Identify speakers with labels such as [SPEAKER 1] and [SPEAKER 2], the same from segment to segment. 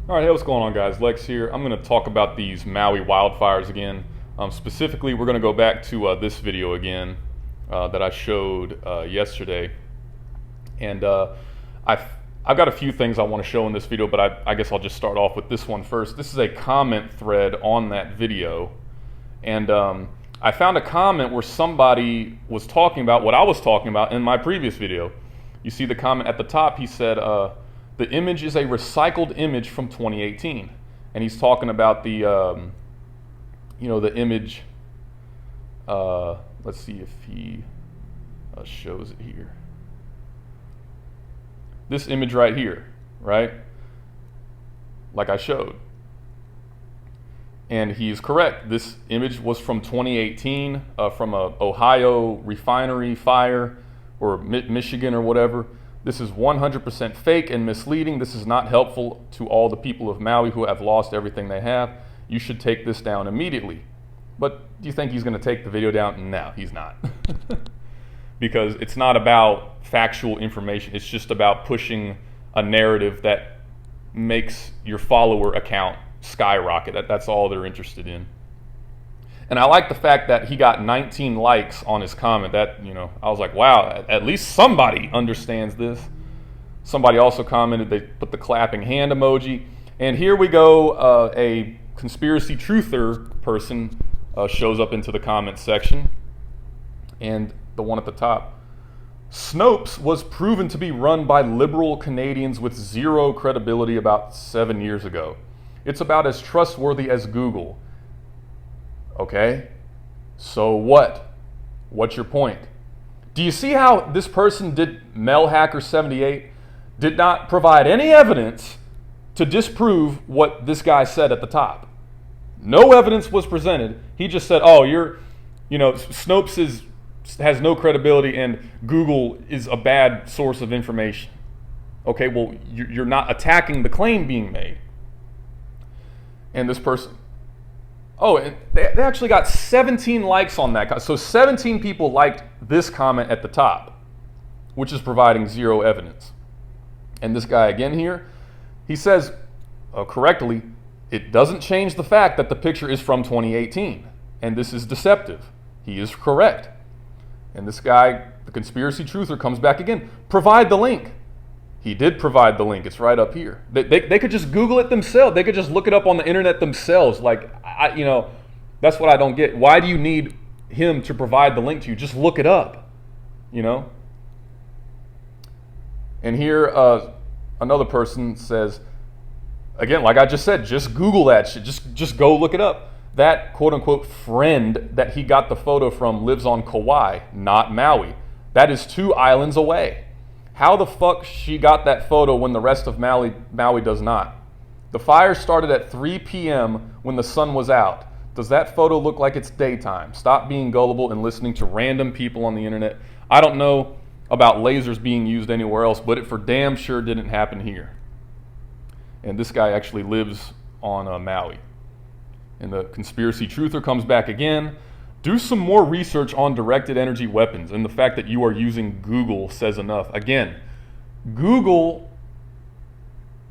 [SPEAKER 1] All right, hey, what's going on, guys? Lex here. I'm going to talk about these Maui wildfires again. Specifically, we're going to go back to this video again that I showed yesterday. And I've got a few things I want to show in this video, but I guess I'll just start off with this one first. This is a comment thread on that video. And I found a comment where somebody was talking about what I was talking about in my previous video. You see the comment at the top. He said, the image is a recycled image from 2018, and he's talking about the, the image. Let's see if he shows it here. This image right here, right? Like I showed. And he's correct. This image was from 2018, from a Ohio refinery fire, or Michigan or whatever. This is 100% fake and misleading. This is not helpful to all the people of Maui who have lost everything they have. You should take this down immediately. But do you think he's going to take the video down? No, he's not. Because it's not about factual information. It's just about pushing a narrative that makes your follower account skyrocket. That's all they're interested in. And I like the fact that he got 19 likes on his comment. That, I was like, wow, at least somebody understands this. Somebody also commented, they put the clapping hand emoji. And here we go, a conspiracy truther person shows up into the comment section. And the one at the top, Snopes was proven to be run by liberal Canadians with zero credibility about 7 years ago. It's about as trustworthy as Google. Okay, so what? What's your point? Do you see how this person MelHacker78 did not provide any evidence to disprove what this guy said at the top? No evidence was presented. He just said, oh, Snopes has no credibility and Google is a bad source of information. Okay, well, you're not attacking the claim being made. And this person, and they actually got 17 likes on that. So 17 people liked this comment at the top, which is providing zero evidence. And this guy again here, he says correctly, it doesn't change the fact that the picture is from 2018 and this is deceptive. He is correct. And this guy, the conspiracy truther, comes back again. Provide the link. He did provide the link. It's right up here. They could just Google it themselves. They could just look it up on the internet themselves. Like, that's what I don't get. Why do you need him to provide the link to you? Just look it up, And here, another person says, again, like I just said, just Google that shit. Just go look it up. That quote-unquote friend that he got the photo from lives on Kauai, not Maui. That is 2 islands away. How the fuck she got that photo when the rest of Maui does not? The fire started at 3 p.m. when the sun was out. Does that photo look like it's daytime? Stop being gullible and listening to random people on the internet. I don't know about lasers being used anywhere else, but it for damn sure didn't happen here. And this guy actually lives on Maui. And the conspiracy truther comes back again. Do some more research on directed energy weapons, and the fact that you are using Google says enough. Again, Google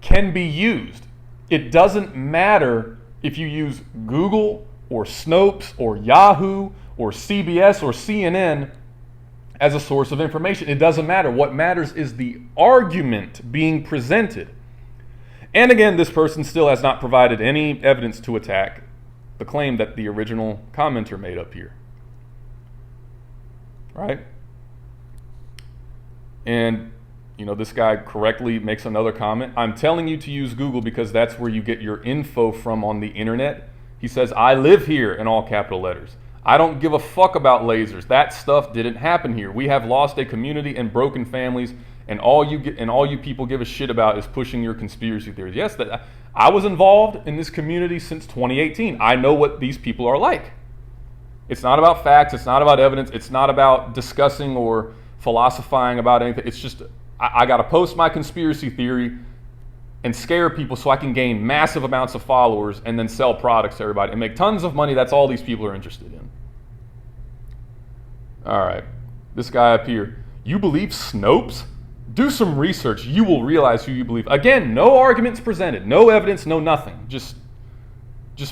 [SPEAKER 1] can be used. It doesn't matter if you use Google or Snopes or Yahoo or CBS or CNN as a source of information. It doesn't matter. What matters is the argument being presented. And again, this person still has not provided any evidence to attack the claim that the original commenter made up here. Right? And, this guy correctly makes another comment. I'm telling you to use Google because that's where you get your info from on the internet. He says, I live here, in all capital letters. I don't give a fuck about lasers. That stuff didn't happen here. We have lost a community and broken families, and all you people give a shit about is pushing your conspiracy theories. Yes, I was involved in this community since 2018. I know what these people are like. It's not about facts. It's not about evidence. It's not about discussing or philosophizing about anything. It's just, I got to post my conspiracy theory and scare people so I can gain massive amounts of followers and then sell products to everybody and make tons of money. That's all these people are interested in. All right. This guy up here. You believe Snopes? do some research. You will realize who you believe. Again, no arguments presented, no evidence, no nothing. Just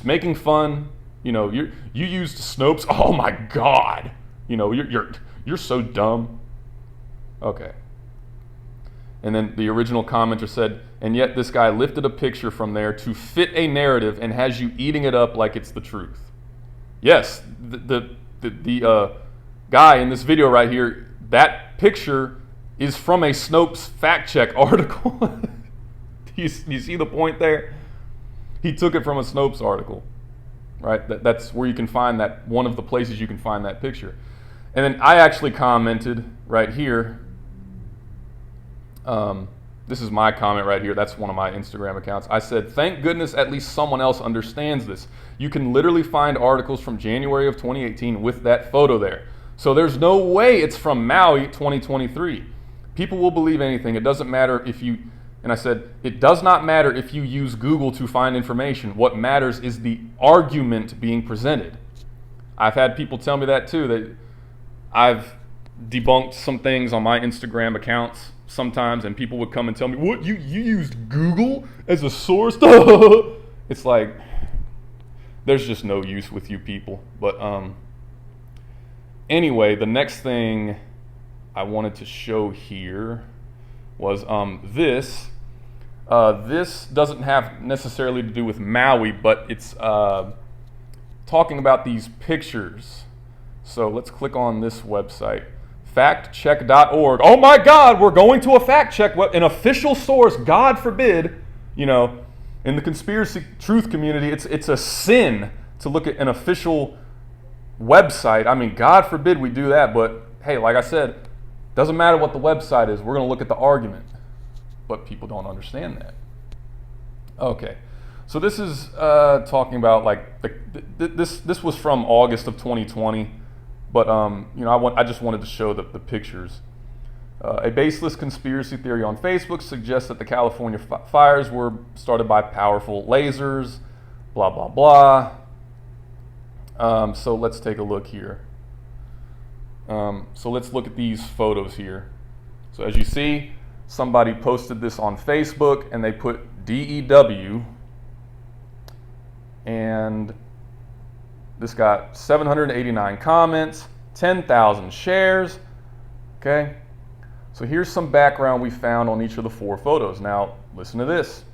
[SPEAKER 1] making fun. You know, you used Snopes. Oh my God. You know, you're so dumb. Okay. And then the original commenter said, and yet this guy lifted a picture from there to fit a narrative and has you eating it up like it's the truth. Yes, the guy in this video right here, that picture is from a Snopes fact check article. you see the point there? He took it from a Snopes article, right? That's where you can find that, one of the places you can find that picture. And then I actually commented right here. This is my comment right here. That's one of my Instagram accounts. I said, thank goodness at least someone else understands this. You can literally find articles from January of 2018 with that photo there. So there's no way it's from Maui 2023. People will believe anything. It doesn't matter if you, and I said, it does not matter if you use Google to find information. What matters is the argument being presented. I've had people tell me that too, that I've debunked some things on my Instagram accounts sometimes, and people would come and tell me, what, you used Google as a source? It's like, there's just no use with you people. But anyway, the next thing I wanted to show here was this. This doesn't have necessarily to do with Maui, but it's talking about these pictures. So let's click on this website, factcheck.org. Oh my God, we're going to a fact check, an official source. God forbid, you know, in the conspiracy truth community, it's a sin to look at an official website. I mean, God forbid we do that, but hey, like I said, doesn't matter what the website is. We're going to look at the argument. But people don't understand that. Okay, so this is talking about like this was from August of 2020, but you know, I just wanted to show the pictures. A baseless conspiracy theory on Facebook suggests that the California fires were started by powerful lasers. Blah blah blah. So let's take a look here. So let's look at these photos here. So as you see, somebody posted this on Facebook and they put DEW, and this got 789 comments, 10,000 shares. Okay, so here's some background we found on each of the 4 photos. Now listen to this.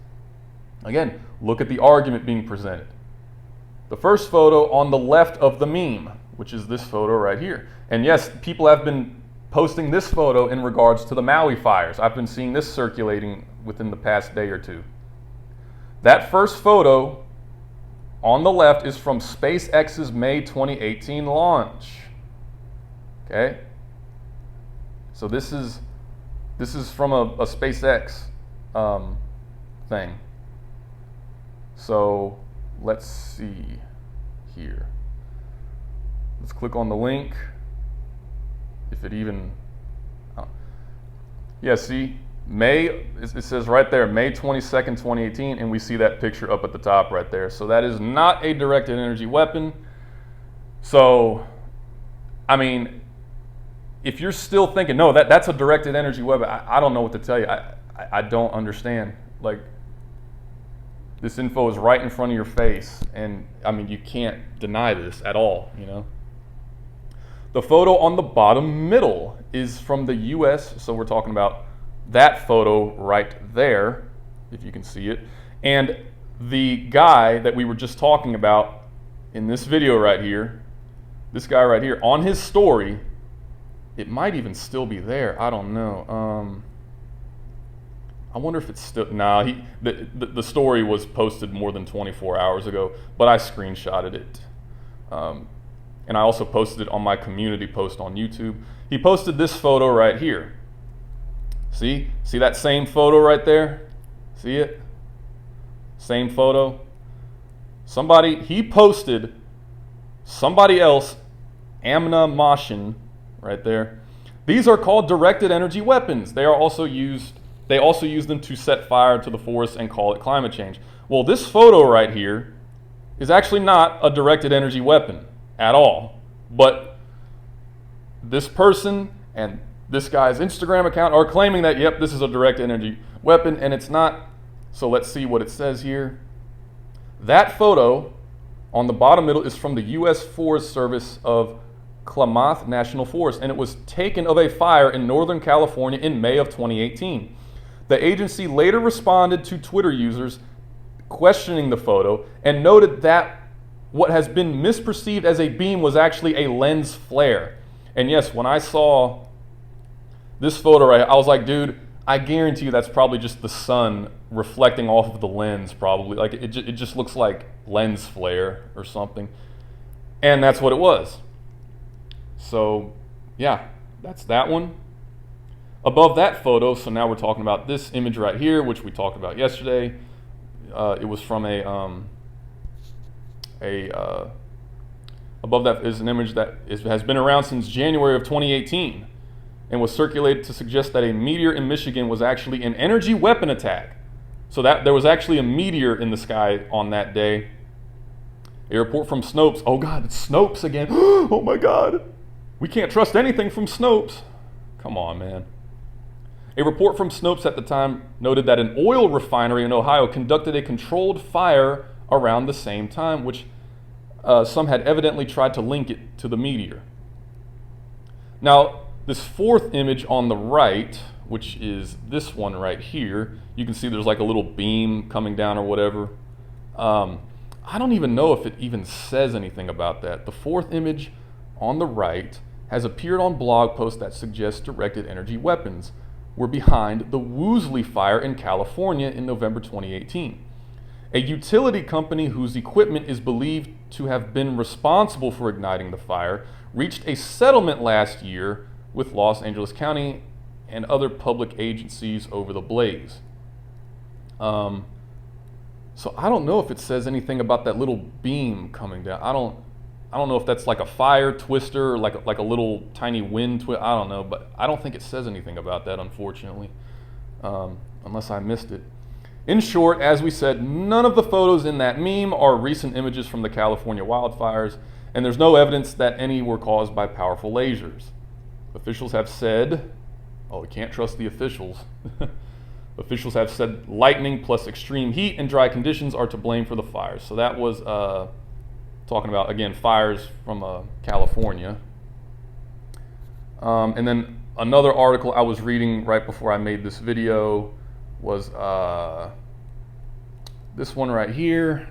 [SPEAKER 1] Again, look at the argument being presented. The first photo on the left of the meme, which is this photo right here. And yes, people have been posting this photo in regards to the Maui fires. I've been seeing this circulating within the past day or two. That first photo on the left is from SpaceX's May 2018 launch. Okay? So this is from a SpaceX thing. So let's see here. Let's click on the link. If it even, yeah, see, it says right there, May 22nd, 2018, and we see that picture up at the top right there. So that is not a directed energy weapon. So, I mean, if you're still thinking, no, that's a directed energy weapon, I don't know what to tell you. I don't understand. Like, this info is right in front of your face, and I mean, you can't deny this at all, you know? The photo on the bottom middle is from the US, so we're talking about that photo right there, if you can see it. And the guy that we were just talking about in this video right here, this guy right here, on his story, it might even still be there, I don't know. I wonder if it's still, nah, the story was posted more than 24 hours ago, but I screenshotted it. And I also posted it on my community post on YouTube. He posted this photo right here. See that same photo right there? See it? Same photo. He posted somebody else, Amna Mashin, right there. These are called directed energy weapons. They also use them to set fire to the forest and call it climate change. Well, this photo right here is actually not a directed energy weapon at all. But this person and this guy's Instagram account are claiming that, yep, this is a direct energy weapon, and it's not. So let's see what it says here. That photo on the bottom middle is from the U.S. Forest Service of Klamath National Forest, and it was taken of a fire in Northern California in May of 2018. The agency later responded to Twitter users questioning the photo and noted that what has been misperceived as a beam was actually a lens flare. And yes, when I saw this photo right, I was like, dude, I guarantee you that's probably just the sun reflecting off of the lens, probably. Like it just looks like lens flare or something. And that's what it was. So yeah, that's that one. Above that photo, so now we're talking about this image right here, which we talked about yesterday. It was from above that is an image that has been around since January of 2018 and was circulated to suggest that a meteor in Michigan was actually an energy weapon attack. So that there was actually a meteor in the sky on that day. A report from Snopes. Oh God, it's Snopes again. Oh my God. We can't trust anything from Snopes. Come on, man. A report from Snopes at the time noted that an oil refinery in Ohio conducted a controlled fire around the same time, which some had evidently tried to link it to the meteor. Now, this fourth image on the right, which is this one right here, you can see there's like a little beam coming down or whatever. I don't even know if it even says anything about that. The fourth image on the right has appeared on blog posts that suggest directed energy weapons were behind the Woosley fire in California in November 2018. A utility company whose equipment is believed to have been responsible for igniting the fire reached a settlement last year with Los Angeles County and other public agencies over the blaze. So I don't know if it says anything about that little beam coming down. I don't know if that's like a fire twister or like a little tiny wind twist. I don't know, but I don't think it says anything about that, unfortunately, unless I missed it. In short, as we said, none of the photos in that meme are recent images from the California wildfires, and there's no evidence that any were caused by powerful lasers. Officials have said, oh, we can't trust the officials. Officials have said lightning plus extreme heat and dry conditions are to blame for the fires. So that was talking about, again, fires from California. And then another article I was reading right before I made this video was this one right here.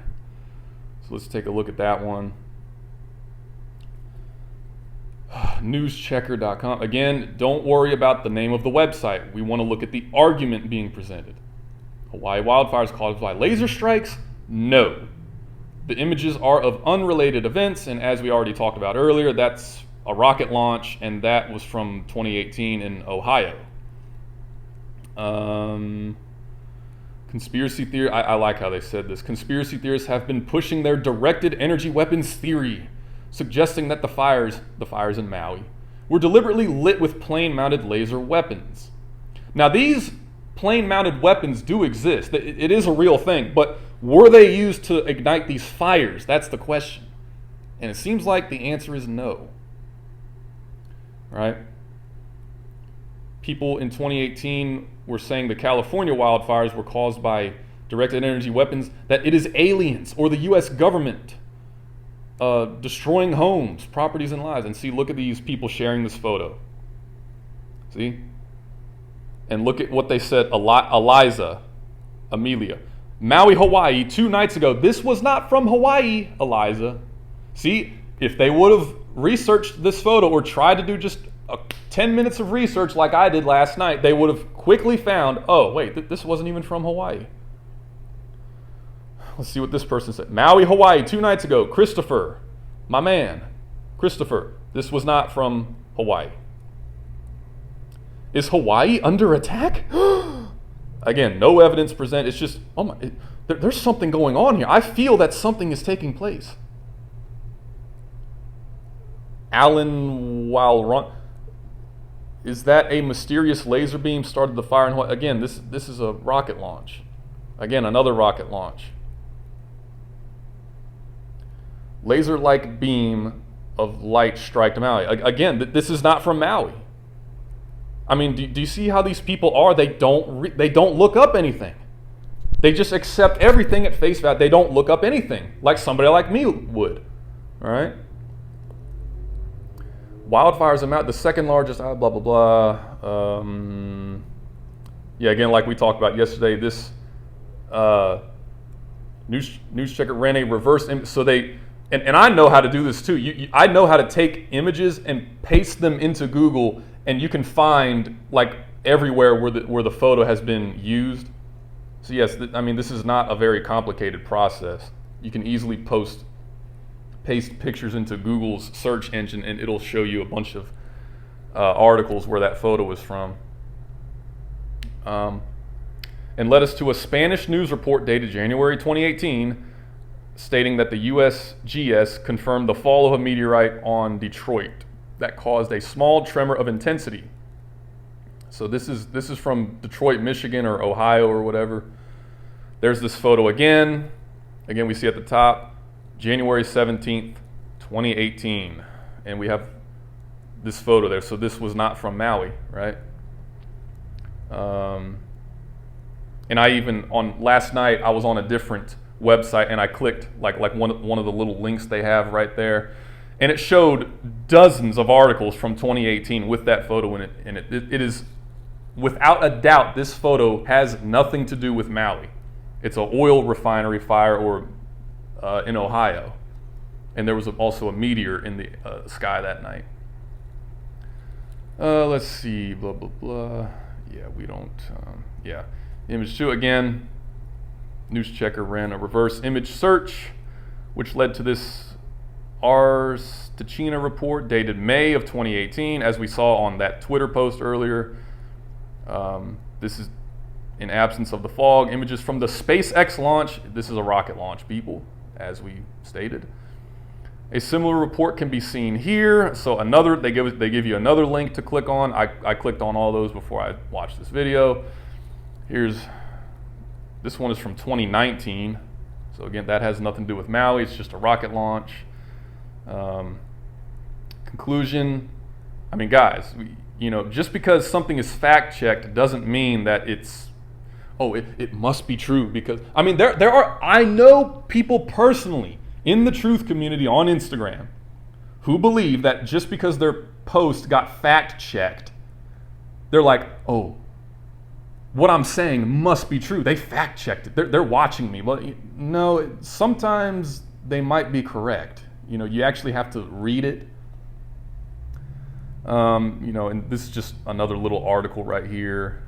[SPEAKER 1] So let's take a look at that one. Newschecker.com. Again, don't worry about the name of the website. We want to look at the argument being presented. Hawaii wildfires caused by laser strikes? No. The images are of unrelated events, and as we already talked about earlier, that's a rocket launch, and that was from 2018 in Ohio. Conspiracy theory, I like how they said this. Conspiracy theorists have been pushing their directed energy weapons theory, suggesting that the fires in Maui, were deliberately lit with plane-mounted laser weapons. Now, these plane-mounted weapons do exist. It is a real thing, but were they used to ignite these fires? That's the question. And it seems like the answer is no. Right? People in 2018 were saying the California wildfires were caused by directed energy weapons, that it is aliens or the U.S. government destroying homes, properties, and lives. And see, look at these people sharing this photo. See? And look at what they said, Amelia. Maui, Hawaii, 2 nights ago. This was not from Hawaii, Eliza. See, if they would have researched this photo or tried to do just 10 minutes of research like I did last night, they would have quickly found, oh, wait, this wasn't even from Hawaii. Let's see what this person said. Maui, Hawaii, 2 nights ago. Christopher, my man. Christopher, this was not from Hawaii. Is Hawaii under attack? Again, no evidence presented. It's just, oh my, there's something going on here. I feel that something is taking place. Alan Walron, is that a mysterious laser beam started the fire in Hawaii? Again, this is a rocket launch. Again, another rocket launch. Laser-like beam of light strike to Maui. Again, this is not from Maui. I mean, do you see how these people are? They don't look up anything. They just accept everything at face value. They don't look up anything like somebody like me would. All right. Wildfire's amount, the second largest, blah, blah, blah. Yeah, again, like we talked about yesterday, this news checker ran a reverse image. So they, and I know how to do this too. I know how to take images and paste them into Google, and you can find like everywhere where the photo has been used. So yes, I mean, this is not a very complicated process. You can easily paste pictures into Google's search engine, and it'll show you a bunch of articles where that photo was from. And led us to a Spanish news report dated January 2018, stating that the USGS confirmed the fall of a meteorite on Detroit that caused a small tremor of intensity. So this is from Detroit, Michigan, or Ohio, or whatever. There's this photo again. Again, we see at the top, January 17th, 2018. And we have this photo there. So this was not from Maui, right? And I even, last night, I was on a different website, and I clicked like one of the little links they have right there. And it showed dozens of articles from 2018 with that photo in it. And it is, without a doubt, this photo has nothing to do with Maui. It's an oil refinery fire in Ohio. And there was also a meteor in the sky that night. Let's see, blah, blah, blah. Yeah, we don't, yeah. Image 2, again, news checker ran a reverse image search, which led to this Ars Techina report dated May of 2018, as we saw on that Twitter post earlier. This is in absence of the fog. Images from the SpaceX launch. This is a rocket launch, people, as we stated. A similar report can be seen here. So they give you another link to click on. I clicked on all those before I watched this video. This one is from 2019. So again, that has nothing to do with Maui. It's just a rocket launch. Conclusion. I mean, guys, just because something is fact-checked doesn't mean that it must be true. Because, I mean, I know people personally in the truth community on Instagram who believe that just because their post got fact-checked, they're like, oh, what I'm saying must be true. They fact-checked it. They're watching me. Well, no, sometimes they might be correct. You actually have to read it. And this is just another little article right here.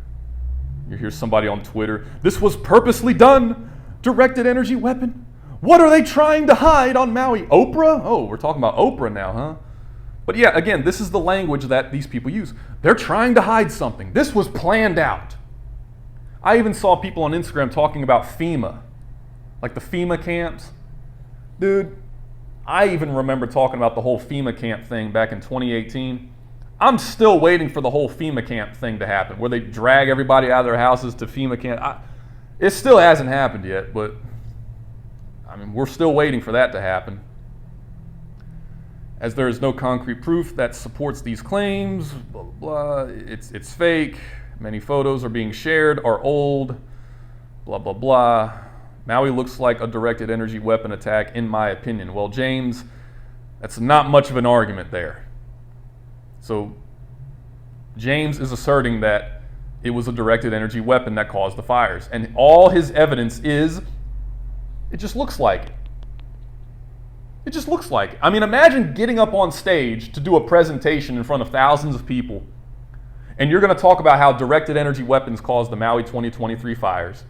[SPEAKER 1] Here's somebody on Twitter. This was purposely done. Directed energy weapon. What are they trying to hide on Maui? Oprah? Oh, we're talking about Oprah now, huh? But yeah, again, this is the language that these people use. They're trying to hide something. This was planned out. I even saw people on Instagram talking about FEMA, like the FEMA camps. Dude, I even remember talking about the whole FEMA camp thing back in 2018. I'm still waiting for the whole FEMA camp thing to happen, where they drag everybody out of their houses to FEMA camp. It still hasn't happened yet, but I mean, we're still waiting for that to happen. As there is no concrete proof that supports these claims, blah, blah, blah, it's fake. Many photos are being shared, are old, blah, blah, blah. Maui looks like a directed energy weapon attack, in my opinion. Well, James, that's not much of an argument there. So James is asserting that it was a directed energy weapon that caused the fires. And all his evidence is, it just looks like it. It just looks like it. I mean, imagine getting up on stage to do a presentation in front of thousands of people, and you're going to talk about how directed energy weapons caused the Maui 2023 fires.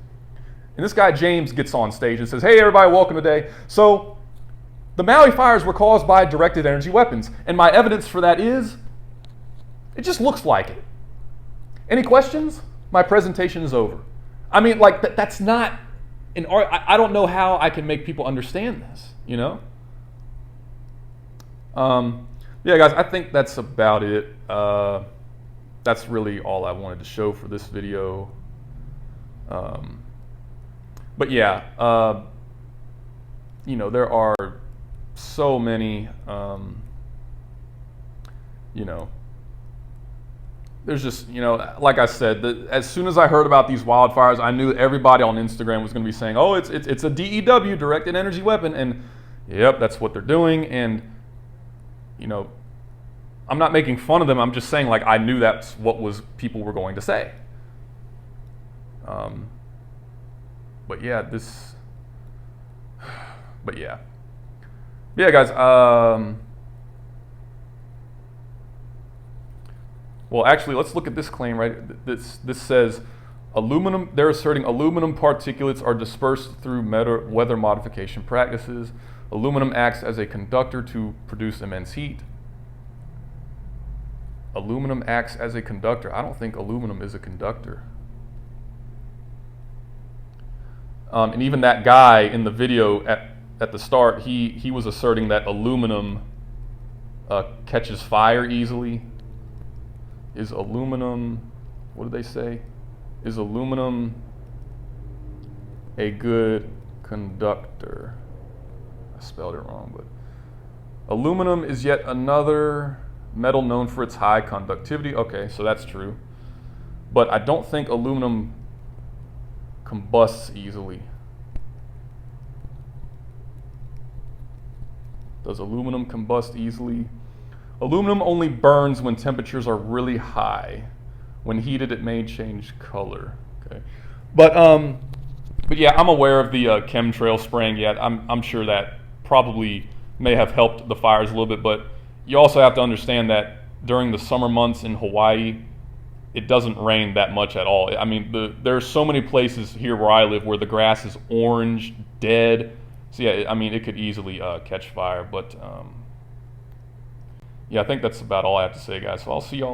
[SPEAKER 1] And this guy, James, gets on stage and says, hey, everybody, welcome today. So the Maui fires were caused by directed energy weapons. And my evidence for that is, it just looks like it. Any questions? My presentation is over. I mean, like, that's not an art. I don't know how I can make people understand this, Yeah, guys, I think that's about it. That's really all I wanted to show for this video. But yeah, there are so many, there's just, you know, like I said, as soon as I heard about these wildfires, I knew that everybody on Instagram was going to be saying, oh, it's a DEW, directed energy weapon. And yep, that's what they're doing. And, you know, I'm not making fun of them. I'm just saying, like, I knew that's what people were going to say. But yeah, guys. Well, actually, let's look at this claim, right? This says aluminum. They're asserting aluminum particulates are dispersed through weather modification practices. Aluminum acts as a conductor to produce immense heat. Aluminum acts as a conductor. I don't think aluminum is a conductor. And even that guy in the video at the start, he was asserting that aluminum catches fire easily. Is aluminum, what did they say? Is aluminum a good conductor? I spelled it wrong, but aluminum is yet another metal known for its high conductivity. Okay, so that's true. But I don't think aluminum combusts easily. Does aluminum combust easily? Aluminum only burns when temperatures are really high. When heated, it may change color. Okay, but yeah, I'm aware of the chemtrail spraying. Yeah, I'm sure that probably may have helped the fires a little bit. But you also have to understand that during the summer months in Hawaii, it doesn't rain that much at all. I mean, there are so many places here where I live where the grass is orange, dead. So yeah, I mean, it could easily catch fire. But yeah, I think that's about all I have to say, guys. So I'll see y'all.